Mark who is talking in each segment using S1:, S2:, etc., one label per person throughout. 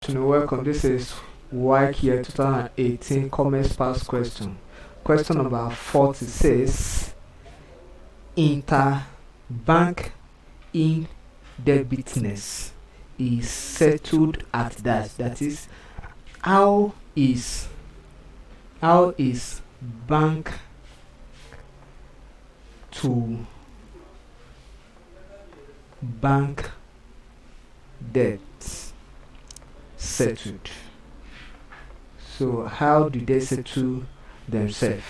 S1: afternoon, welcome. This is Waec year 2018 Commerce Pass question. Question number 40 says interbank indebtedness is settled at dash. That is, how is bank to bank debt settled? So how do they settle themselves?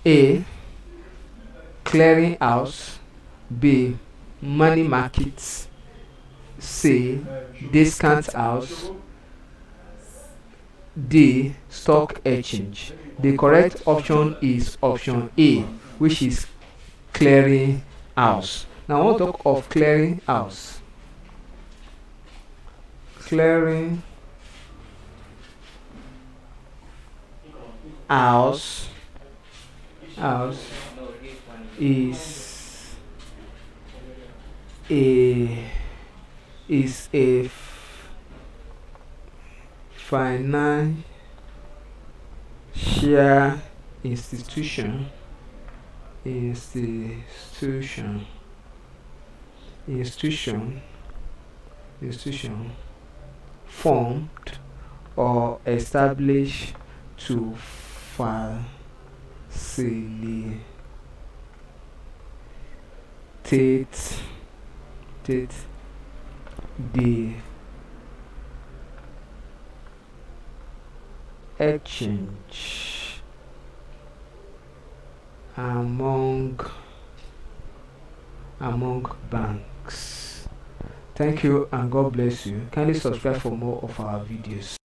S1: A, clearing house. B, money markets. C, discount house. D, stock exchange. The correct option is option A, which is clearing house. Now I want to talk of clearing house. Clearing house is a financial institution formed or established to facilitate the exchange among banks. Thank you and God bless you. Kindly subscribe for more of our videos.